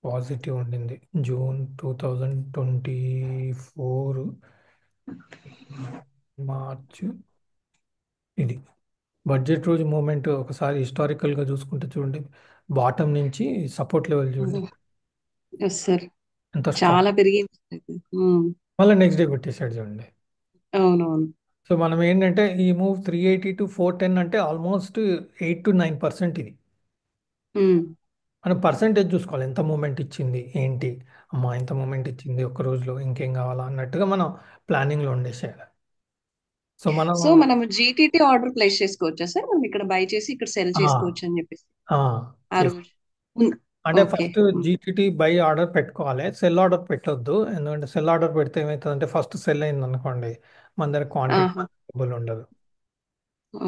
Speaker 1: పాజిటివ్ ఉండింది. జూన్ 2024 మార్చ్, ఇది బడ్జెట్ రోజు మూమెంట్. ఒకసారి హిస్టారికల్గా చూసుకుంటే చూడండి, బాటం నుంచి సపోర్ట్ లెవెల్ చూడండి
Speaker 2: ఎస్ సార్.
Speaker 1: ఎంత స్ట్రాంగ్,
Speaker 2: చాలా పెరిగింది అయితే.
Speaker 1: మళ్ళీ నెక్స్ట్ డే పెట్టేశాడు చూడండి.
Speaker 2: అవునవును.
Speaker 1: సో మనం ఏంటంటే ఈ మూవ్ 380 to 410 అంటే ఆల్మోస్ట్ 8 to 9% ఇది.
Speaker 2: ఉమ్.
Speaker 1: మనం పర్సంటేజ్ చూసుకోవాలి, ఎంత మూమెంట్ ఇచ్చింది ఏంటి, అమ్మా ఎంత మూమెంట్ ఇచ్చింది ఒక్క రోజులో, ఇంకేం కావాలా అన్నట్టుగా మనం ప్లానింగ్లో ఉండేసేయాలి. సో మనం
Speaker 2: సో మనం జీటీటీ ఆర్డర్ ప్లేస్ చేసుకోవచ్చా సార్? మనం ఇక్కడ బై చేసి ఇక్కడ సెల్
Speaker 1: ఆ,
Speaker 2: చేసుకోవచ్చు అని చెప్పేసి
Speaker 1: ఆ,
Speaker 2: ఆ
Speaker 1: చేస్
Speaker 2: రోజు.
Speaker 1: అంటే
Speaker 2: okay.
Speaker 1: First GTT by order పెట్టుకోవాలి, సెల్ ఆర్డర్ పెట్టొద్దు. ఎందుకంటే సెల్ ఆర్డర్ పెడితే ఏమవుతుందంటే ఫస్ట్ సెల్ అయింది అనుకోండి, మన దగ్గర క్వాంటిటీ
Speaker 2: ఆహా.
Speaker 1: అవైలబుల్ ఉండదు.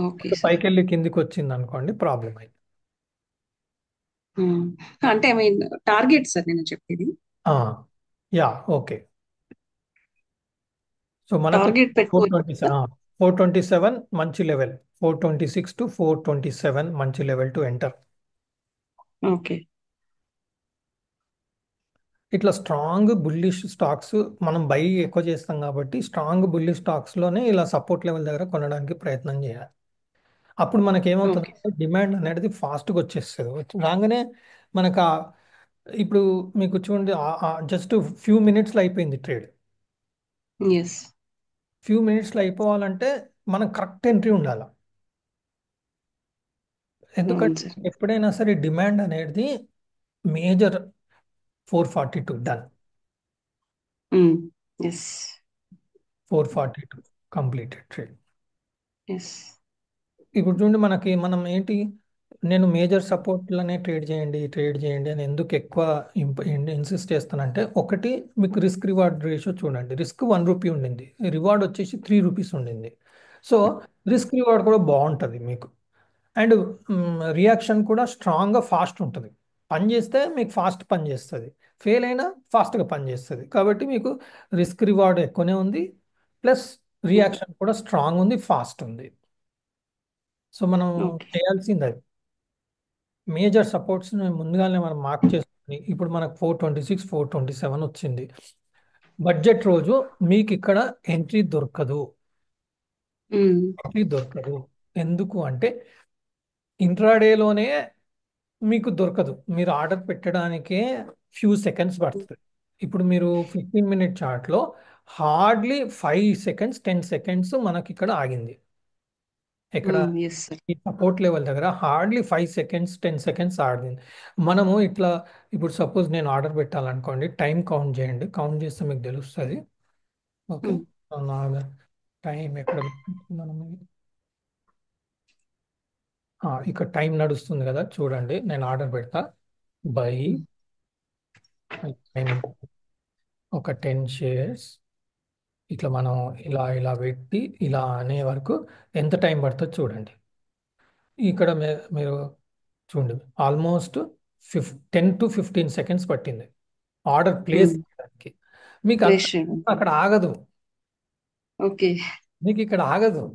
Speaker 2: Okay sir.
Speaker 1: పైకి వెళ్ళి కిందికి వచ్చింది అనుకోండి, ప్రాబ్లం అయింది.
Speaker 2: అంటే ఐ మీన్ టార్గెట్ సార్ నేను చెప్పేది.
Speaker 1: ఆ, యా, ఓకే. సో మనకు
Speaker 2: టార్గెట్
Speaker 1: ఫోర్
Speaker 2: పెట్టుకోవచ్చు
Speaker 1: ట్వంటీ
Speaker 2: సార్.
Speaker 1: 427 మంచి లెవెల్, 426 to 427 మంచి లెవెల్ టు ఎంటర్.
Speaker 2: ఓకే.
Speaker 1: ఇట్లా స్ట్రాంగ్ బుల్లిష్ స్టాక్స్ మనం బై ఎక్కువ చేస్తాం కాబట్టి స్ట్రాంగ్ బుల్లిష్ స్టాక్స్లోనే ఇలా సపోర్ట్ లెవెల్ దగ్గర కొనడానికి ప్రయత్నం చేయాలి. అప్పుడు మనకి
Speaker 2: ఓకే.
Speaker 1: ఏమవుతుంది, డిమాండ్ అనేది ఫాస్ట్గా వచ్చేస్తుంది. రాగానే మనకు ఇప్పుడు మీకు చూడండి, జస్ట్ ఫ్యూ మినిట్స్లో అయిపోయింది ట్రేడ్.
Speaker 2: ఎస్.
Speaker 1: ఫ్యూ మినిట్స్లో అయిపోవాలంటే మనం కరెక్ట్ ఎంట్రీ ఉండాలి.
Speaker 2: అవును
Speaker 1: ఎందుకంటే
Speaker 2: సార్.
Speaker 1: ఎప్పుడైనా సరే డిమాండ్ అనేది major 442 done,
Speaker 2: yes.
Speaker 1: 442 completed trade.
Speaker 2: Yes.
Speaker 1: ఇప్పుడు చూడండి మనకి మనం ఏంటి, నేను మేజర్ సపోర్ట్లనే ట్రేడ్ చేయండి అని ఎందుకు ఎక్కువ ఇన్సిస్ట్ చేస్తానంటే, ఒకటి మీకు రిస్క్ రివార్డ్ రేషియో చూడండి, రిస్క్ 1 రూపీ ఉండింది, రివార్డ్ వచ్చేసి 3 రూపీస్ ఉండింది. సో రిస్క్ రివార్డ్ కూడా బాగుంటుంది మీకు. అండ్ రియాక్షన్ కూడా స్ట్రాంగ్గా ఫాస్ట్ ఉంటుంది. పని చేస్తే మీకు ఫాస్ట్ పని చేస్తుంది, ఫెయిల్ అయినా ఫాస్ట్గా పని చేస్తుంది. కాబట్టి మీకు రిస్క్ రివార్డ్ ఎక్కువనే ఉంది, ప్లస్ రియాక్షన్ కూడా స్ట్రాంగ్ ఉంది, ఫాస్ట్ ఉంది. సో మనం
Speaker 2: ఓకే.
Speaker 1: చేయాల్సింది అది, మేజర్ సపోర్ట్స్ ముందుగానే మనం మార్క్ చేసుకుని. ఇప్పుడు మనకు 426 427 వచ్చింది. బడ్జెట్ రోజు మీకు ఇక్కడ ఎంట్రీ దొరకదు, ఎంట్రీ దొరకదు. ఎందుకు అంటే ఇంట్రాడేలోనే మీకు దొరకదు, మీరు ఆర్డర్ పెట్టడానికే ఫ్యూ సెకండ్స్ పడుతుంది. ఇప్పుడు మీరు 15 మినిట్ చార్ట్లో హార్డ్లీ 5 సెకండ్స్ 10 సెకండ్స్ మనకి ఇక్కడ ఆగింది. ఇక్కడ
Speaker 2: ఎస్ సార్.
Speaker 1: ఈ సపోర్ట్ లెవెల్ దగ్గర హార్డ్లీ 5 సెకండ్స్ 10 సెకండ్స్ ఆడింది. మనము ఇట్లా ఇప్పుడు సపోజ్ నేను ఆర్డర్ పెట్టాలనుకోండి, టైం కౌంట్ చేయండి, కౌంట్ చేస్తే మీకు తెలుస్తుంది. ఓకే. నా టైం ఎక్కడ మనం ఇక్కడ టైం నడుస్తుంది కదా, చూడండి నేను ఆర్డర్ పెడతా. బై టైం ఒక 10 షేర్స్, ఇట్లా మనం ఇలా ఇలా పెట్టి ఇలా అనే వరకు ఎంత టైం పడుతుందో చూడండి. ఇక్కడ మీరు చూడండి, ఆల్మోస్ట్ 10 to 15 సెకండ్స్ పట్టింది ఆర్డర్ ప్లేస్ చేయడానికి. మీకు అంత
Speaker 2: ప్లేస్ చేయడం.
Speaker 1: అక్కడ ఆగదు,
Speaker 2: ఓకే.
Speaker 1: మీకు ఇక్కడ ఆగదు.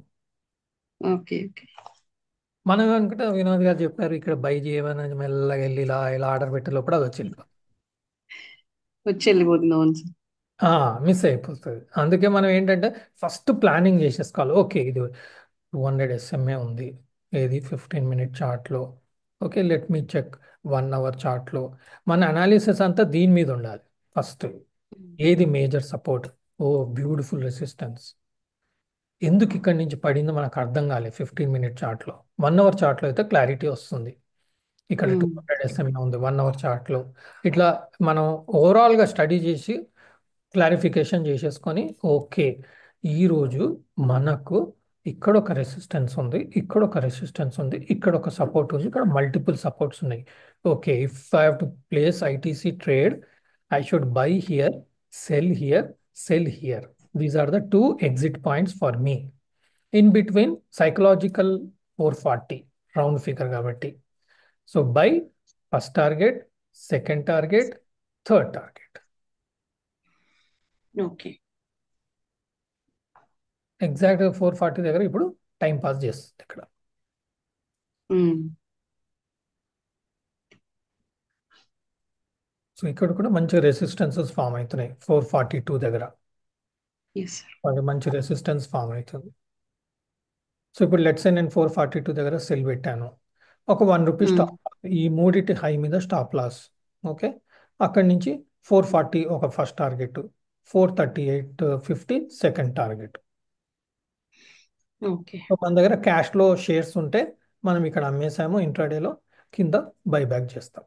Speaker 2: ఓకే. ఓకే.
Speaker 1: మనం అనుకుంటే వినోద్ గారు చెప్పారు ఇక్కడ బై చేయమని, మెల్లగా వెళ్ళి ఇలా ఇలా ఆర్డర్ పెట్టే లోపల అది వచ్చింది.
Speaker 2: వచ్చి వెళ్ళిపోతుంది. అవును సార్.
Speaker 1: మిస్ అయిపోతుంది. అందుకే మనం ఏంటంటే ఫస్ట్ ప్లానింగ్ చేసేసుకోవాలి. ఓకే, ఇది 200 SMA ఉంది, ఏది 15 మినిట్ చార్ట్లో. Okay, let me check 1 hour చార్ట్లో. మన అనాలిసిస్ అంతా దీని మీద ఉండాలి ఫస్ట్. ఏది మేజర్ సపోర్ట్, ఓ బ్యూటిఫుల్ రెసిస్టెన్స్, ఎందుకు ఇక్కడి నుంచి పడిందో మనకు అర్థం కాలేదు 15 మినిట్ చార్ట్లో. 1 అవర్ చార్ట్లో అయితే క్లారిటీ వస్తుంది. ఇక్కడ 200 SMA ఉంది 1 అవర్ చార్ట్లో. ఇట్లా మనం ఓవరాల్గా స్టడీ చేసి క్లారిఫికేషన్ చేసేసుకొని, ఓకే ఈరోజు మనకు ఇక్కడ ఒక రెసిస్టెన్స్ ఉంది, ఇక్కడ ఒక రెసిస్టెన్స్ ఉంది, ఇక్కడ ఒక సపోర్ట్ ఉంది, ఇక్కడ మల్టిపుల్ సపోర్ట్స్ ఉన్నాయి. Okay, if I have to place ITC trade, I should buy here, sell here, sell here. These are the two exit points for me. In between psychological 440 round figure కాబట్టి. So buy first target, second target, third target.
Speaker 2: Okay.
Speaker 1: Exact 440 దగ్గర ఇప్పుడు time pass చేస్తుంది ఇక్కడ. So ఇక్కడ కూడా మంచి resistances form అవుతున్నాయి 442 దగ్గర.
Speaker 2: Yes sir.
Speaker 1: వాళ్ళకి మంచి రెసిస్టెన్స్ ఫామ్ అవుతుంది. సో ఇప్పుడు లెట్స్ నేను 442 దగ్గర సెల్ పెట్టాను, ఒక ₹1 స్టాప్, ఈ మూడిటి హై మీద స్టాప్ లాస్. ఓకే, అక్కడి నుంచి 440 ఒక first target, 438.50 second target.
Speaker 2: Okay.
Speaker 1: So మన దగ్గర క్యాష్లో షేర్స్ ఉంటే మనం ఇక్కడ అమ్మేసాము, ఇంట్రాడేలో కింద బైబ్యాక్ చేస్తాం.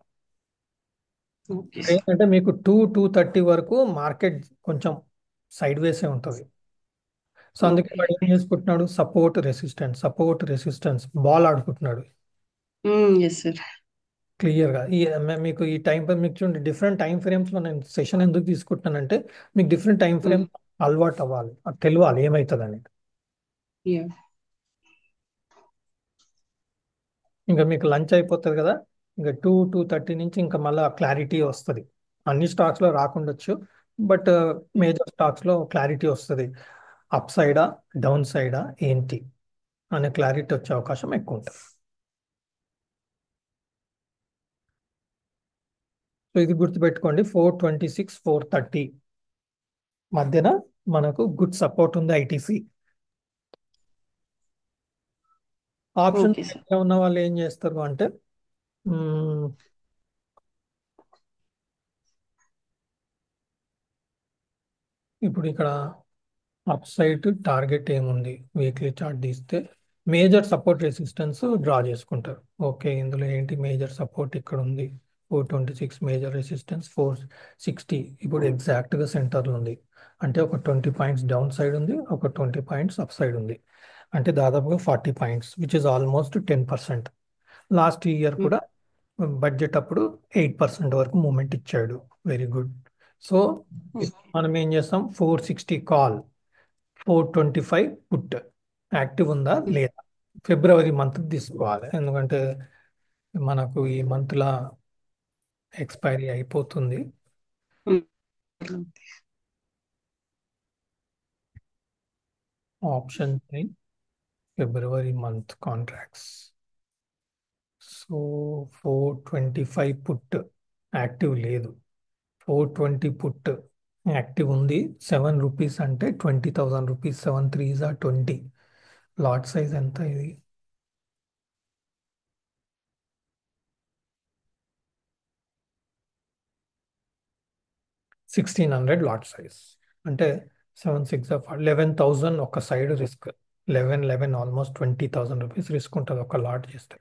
Speaker 2: ఓకే
Speaker 1: ఇక్కడ
Speaker 2: సార్.
Speaker 1: ఏంటంటే మీకు 230 వరకు మార్కెట్ కొంచెం సైడ్ వేసే ఉంటుంది. సో అందుకే
Speaker 2: ఓకే.
Speaker 1: వాడు ఏం చేసుకుంటున్నాడు, support resistance, support resistance ball ఆడుకుంటున్నాడు
Speaker 2: ఎస్ సార్.
Speaker 1: క్లియర్గా. మీకు ఈ టైం మీకు చూడండి, డిఫరెంట్ టైం ఫ్రేమ్స్లో నేను సెషన్ ఎందుకు తీసుకుంటున్నానంటే మీకు డిఫరెంట్ టైం ఫ్రేమ్ అలవాటు అవ్వాలి, అది తెలియాలి ఏమవుతుంది అనేది.
Speaker 2: యా.
Speaker 1: ఇంకా మీకు లంచ్ అయిపోతుంది కదా, ఇంకా 2-2:30 నుంచి ఇంకా మళ్ళీ క్లారిటీ వస్తుంది. అన్ని స్టాక్స్లో రాకుండొచ్చు, బట్ మేజర్ స్టాక్స్లో క్లారిటీ వస్తుంది. అప్ సైడా డౌన్ సైడా ఏంటి అనే క్లారిటీ వచ్చే అవకాశం ఎక్కువ ఉంటుంది. సో ఇది గుర్తుపెట్టుకోండి, 426 430 మధ్యన మనకు గుడ్ సపోర్ట్ ఉంది ఐటీసీ. Option
Speaker 2: okay sir.
Speaker 1: ఉన్న వాళ్ళు ఏం చేస్తారు అంటే మ్మ్, ఇప్పుడు ఇక్కడ అప్ సైడ్ టార్గెట్ ఏముంది, వీక్లీ చార్ట్ తీస్తే మేజర్ సపోర్ట్ రెసిస్టెన్స్ డ్రా చేసుకుంటారు. ఓకే, ఇందులో ఏంటి మేజర్ సపోర్ట్ ఇక్కడ ఉంది, 426 మేజర్ రెసిస్టెన్స్ 460 ఇప్పుడు ఎగ్జాక్ట్గా సెంటర్లో ఉంది. అంటే ఒక 20 పాయింట్స్ డౌన్ సైడ్ ఉంది, ఒక 20 పాయింట్స్ అప్ సైడ్ ఉంది. అంటే దాదాపుగా 40 points, which is almost 10%. Last year కూడా బడ్జెట్ అప్పుడు 8% వరకు మూమెంట్ ఇచ్చాడు. Very good. సో మనం ఏం చేస్తాం, 460 కాల్, 425 పుట్ యాక్టివ్ ఉందా లేదా, ఫిబ్రవరి మంత్ తీసుకోవాలి, ఎందుకంటే మనకు ఈ మంత్లా ఎక్స్పైరీ అయిపోతుంది. Option February month contracts. So 425 put active లేదు, 420 పుట్ యాక్టివ్ ఉంది. ₹7 అంటే 20,000 రూపీస్, 7 3 20. లాట్ సైజ్ ఎంత ఇది, 1600 లాట్ సైజ్. అంటే 7 6 11,000 ఒక side risk. Almost 20,000 rupees risk ఉంటుంది ఒక లాట్ చేస్తే.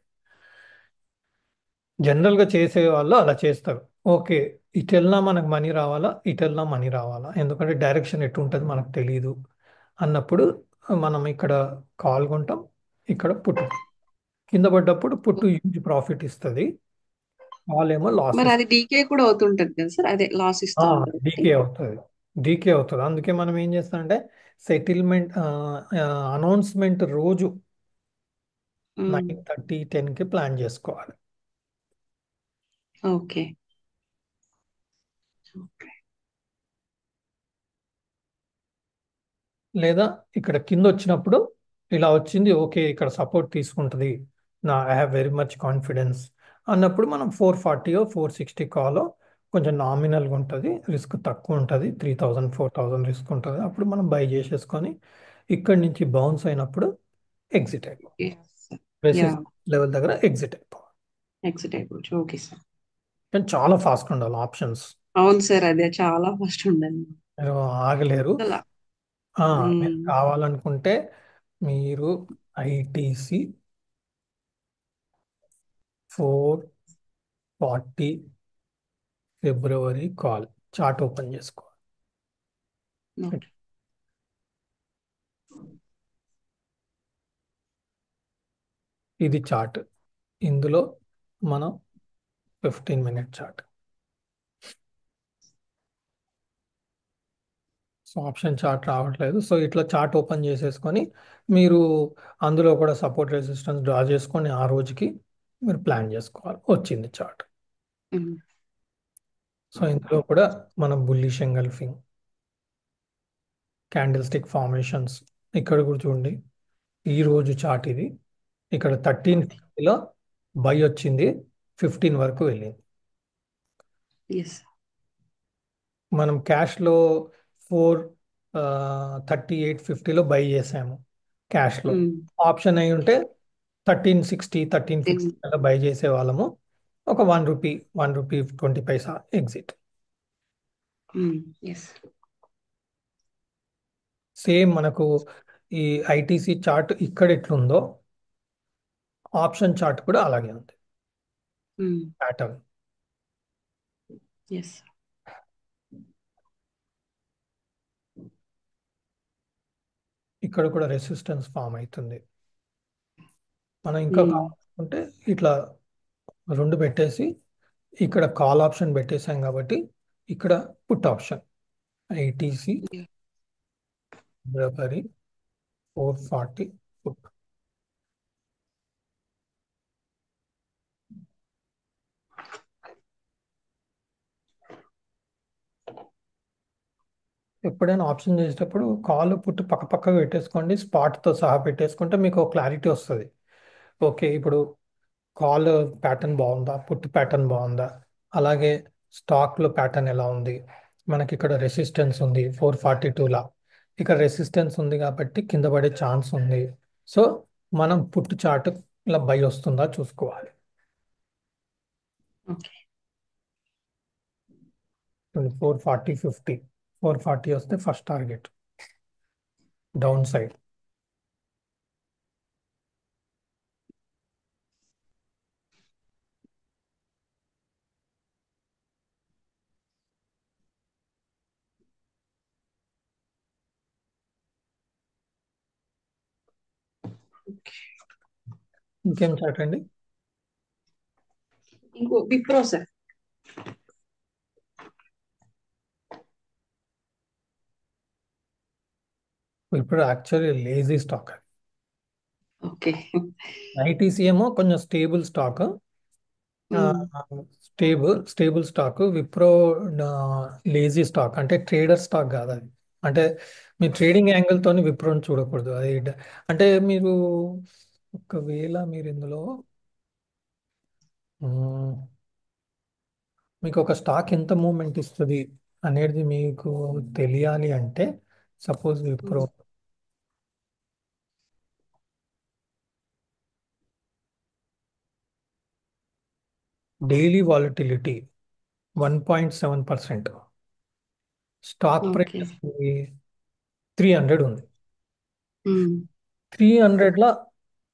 Speaker 1: జనరల్గా చేసే వాళ్ళు అలా చేస్తారు. ఓకే, ఇటు వెళ్ళినా మనకు మనీ రావాలా, ఇటు వెళ్ళినా మనీ రావాలా, ఎందుకంటే డైరెక్షన్ ఎటు ఉంటుంది మనకు తెలియదు అన్నప్పుడు మనం ఇక్కడ కాల్ కొంటాం, ఇక్కడ పుట్టు కింద పడ్డప్పుడు పుట్టు హ్యూజ్ ప్రాఫిట్ ఇస్తుంది, కాల్ ఏమో లాస్
Speaker 2: మరి
Speaker 1: ఇస్తుంది.
Speaker 2: అది డీకే కూడా అవుతుంటది కదా సార్, అదే లాస్ ఇస్తా ఉంటది.
Speaker 1: డీకే అవుతుంది. డీకే అవుతుంది, అందుకే మనం ఏం చేస్తామంటే సెటిల్మెంట్ అనౌన్స్మెంట్ రోజు 9:30 10కి ప్లాన్ చేసుకోవాలి.
Speaker 2: ఓకే.
Speaker 1: లేదా ఇక్కడ కింద వచ్చినప్పుడు ఇలా వచ్చింది, ఓకే ఇక్కడ సపోర్ట్ తీసుకుంటుంది, I have very much confidence అన్నప్పుడు మనం 440 460 కాలో కొంచెం నామినల్గా ఉంటుంది, రిస్క్ తక్కువ ఉంటుంది, 3,000 4,000 రిస్క్ ఉంటుంది, అప్పుడు మనం బై చేసేసుకొని ఇక్కడి నుంచి బౌన్స్ అయినప్పుడు ఎగ్జిట్ అయిపోవాలి.
Speaker 2: యా,
Speaker 1: రెసిస్ట్ లెవెల్ దగ్గర ఎగ్జిట్ అయిపోవాలి.
Speaker 2: ఎగ్జిట్ అయిపోవచ్చు. Okay sir.
Speaker 1: కానీ చాలా ఫాస్ట్ ఉండాలి ఆప్షన్స్,
Speaker 2: అవును సార్, అదే చాలా ఫస్ట్ ఉండండి
Speaker 1: మీరు ఆగలేరు.
Speaker 2: అసలు.
Speaker 1: మీరు కావాలనుకుంటే మీరు ఐటీసీ 440 ఫిబ్రవరి కాల్ చార్ట్ ఓపెన్ చేసుకోవాలి.
Speaker 2: ఓకే.
Speaker 1: ఇది చార్ట్, ఇందులో మనం 15 minute chart. So option chart రావట్లేదు, సో ఇట్లా చార్ట్ ఓపెన్ చేసేసుకొని మీరు అందులో కూడా సపోర్ట్ రెసిస్టెన్స్ డ్రా చేసుకొని ఆ రోజుకి మీరు ప్లాన్ చేసుకోవాలి. వచ్చింది చార్ట్. సో ఇందులో కూడా మనం bullish engulfing candle stick formations ఇక్కడ కూడా చూడండి, ఈ రోజు చార్ట్ ఇది. ఇక్కడ 13 బై వచ్చింది, 15 వరకు వెళ్ళింది.
Speaker 2: ఎస్.
Speaker 1: మనం క్యాష్లో 438.50లో బై చేసాము క్యాష్లో. ఆప్షన్ అయి ఉంటే 1360 1350 అలా బై చేసే వాళ్ళము. ఒక 1 రూపీ 1 రూపీ 20 పైసా ఎగ్జిట్.
Speaker 2: ఎస్.
Speaker 1: సేమ్ మనకు ఈ ఐటీసీ చార్ట్ ఇక్కడ ఎట్లుందో ఆప్షన్ చార్ట్ కూడా అలాగే ఉంది ప్యాటర్న్.
Speaker 2: ఎస్.
Speaker 1: ఇక్కడ కూడా రెసిస్టెన్స్ ఫామ్ అవుతుంది. మనం ఇంకా కావాలనుకుంటే ఇట్లా రెండు పెట్టేసి ఇక్కడ కాల్ ఆప్షన్ పెట్టేసాం కాబట్టి ఇక్కడ పుట్ ఆప్షన్ ఐటీసీ ఫిబ్రవరి 440 పుట్. ఎప్పుడైనా ఆప్షన్ చేసేటప్పుడు కాల్ పుట్టు పక్క పక్కగా పెట్టేసుకోండి, స్పాట్తో సహా పెట్టేసుకుంటే మీకు క్లారిటీ వస్తుంది. ఓకే, ఇప్పుడు కాల్ ప్యాటర్న్ బాగుందా, పుట్ ప్యాటర్న్ బాగుందా, అలాగే స్టాక్లో ప్యాటర్న్ ఎలా ఉంది. మనకి ఇక్కడ రెసిస్టెన్స్ ఉంది 442లా, ఇక్కడ రెసిస్టెన్స్ ఉంది కాబట్టి కింద పడే ఛాన్స్ ఉంది. సో మనం పుట్టు చార్ట్ ఇలా బై వస్తుందా చూసుకోవాలి.
Speaker 2: ఓకే.
Speaker 1: 440 50 440 వస్తే ఫస్ట్ టార్గెట్ డౌన్ సైడ్. ఇంకేం చార్ట్ అండి?
Speaker 2: ఇంకో విప్రో సార్.
Speaker 1: ఇప్పుడు actually lazy stock.
Speaker 2: Okay.
Speaker 1: ITC ఏమో కొంచెం stable stock, stable stock. Wipro lazy stock, అంటే ట్రేడర్ స్టాక్ కాదు అది. అంటే మీ ట్రేడింగ్ యాంగిల్ తోని విప్రోని చూడకూడదు అది. అంటే మీరు ఒకవేళ మీరు ఇందులో మ్మ్, మీకు ఒక స్టాక్ ఎంత మూమెంట్ ఇస్తుంది అనేది మీకు తెలియాలి అంటే, suppose Wipro daily volatility 1.7%, stock
Speaker 2: okay.
Speaker 1: Price 300 ఉంది. 300లో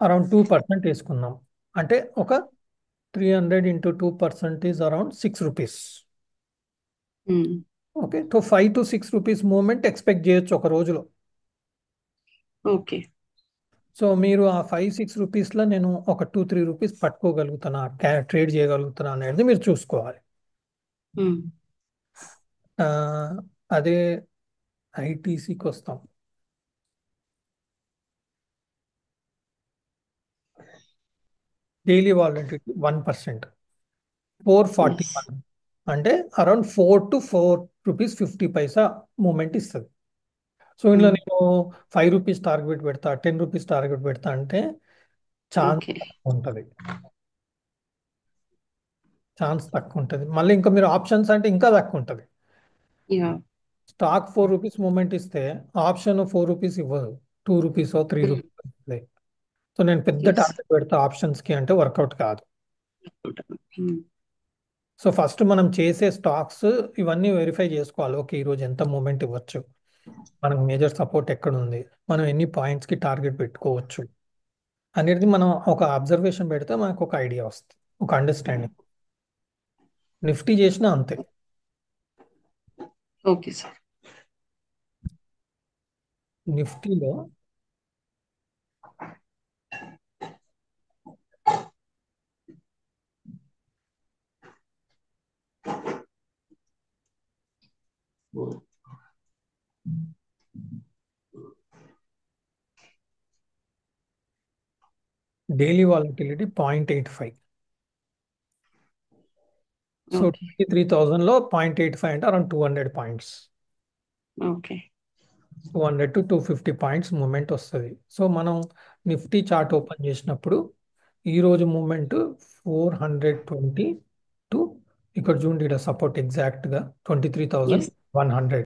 Speaker 1: అరౌండ్ 2% వేసుకుందాం. అంటే ఒక 300 into 2% is around ₹6.
Speaker 2: Um,
Speaker 1: okay, so ₹5 to ₹6 movement expect చేయొచ్చు ఒక రోజులో.
Speaker 2: ఓకే.
Speaker 1: సో మీరు ఆ ₹5-6లో నేను ఒక ₹2-3 పట్టుకోగలుగుతానా, ట్రేడ్ చేయగలుగుతానా అనేది మీరు చూసుకోవాలి.
Speaker 2: ఉమ్,
Speaker 1: ఆ, అదే ఐటీసీకి వస్తాం. Daily volunteer 1%, four forty
Speaker 2: yes.
Speaker 1: One అంటే అరౌండ్ ₹4 to ₹4.50 మూమెంట్ ఇస్తుంది. సో ఇందులో
Speaker 2: ఉమ్,
Speaker 1: నేను ₹5 టార్గెట్ పెడతా, ₹10 టార్గెట్ పెడతా అంటే ఛాన్స్
Speaker 2: ఓకే.
Speaker 1: తక్కువ ఉంటుంది. ఛాన్స్ తక్కువ ఉంటుంది. మళ్ళీ ఇంకా మీరు ఆప్షన్స్ అంటే ఇంకా తక్కువ ఉంటుంది.
Speaker 2: యా.
Speaker 1: స్టాక్ ₹4 మూమెంట్ ఇస్తే ఆప్షన్ ₹4 ఇవ్వదు, ₹2 త్రీ
Speaker 2: ఉమ్,
Speaker 1: రూపీస్ ఇస్తుంది. సో నేను పెద్ద
Speaker 2: ఎస్.
Speaker 1: టార్గెట్ పెడతా ఆప్షన్స్ కి అంటే వర్కౌట్ కాదు.
Speaker 2: ఉమ్,
Speaker 1: సో ఫస్ట్ మనం చేసే స్టాక్స్ ఇవన్నీ వెరిఫై చేసుకోవాలి. ఓకే, ఈరోజు ఎంత మూమెంట్ ఇవ్వచ్చు, మనకు మేజర్ సపోర్ట్ ఎక్కడ ఉంది, మనం ఎన్ని పాయింట్స్ కి టార్గెట్ పెట్టుకోవచ్చు అనేది మనం ఒక అబ్జర్వేషన్ పెడితే మనకు ఒక ఐడియా వస్తుంది, ఒక అండర్స్టాండింగ్. నిఫ్టీ చేసినా అంతే.
Speaker 2: Okay sir.
Speaker 1: నిఫ్టీలో డైలీ వాలటిలిటీ 0.85. So
Speaker 2: okay.
Speaker 1: 23,000లో 0.85 అంటే around 200 points,
Speaker 2: okay.
Speaker 1: 200 to 250 points movement వస్తుంది. సో మనం నిఫ్టీ చార్ట్ ఓపెన్ చేసినప్పుడు ఈ రోజు మూమెంట్ 420 టు, ఇక్కడ చూడండి, ఇక్కడ సపోర్ట్ ఎగ్జాక్ట్ గా
Speaker 2: ఎస్.
Speaker 1: 23,100.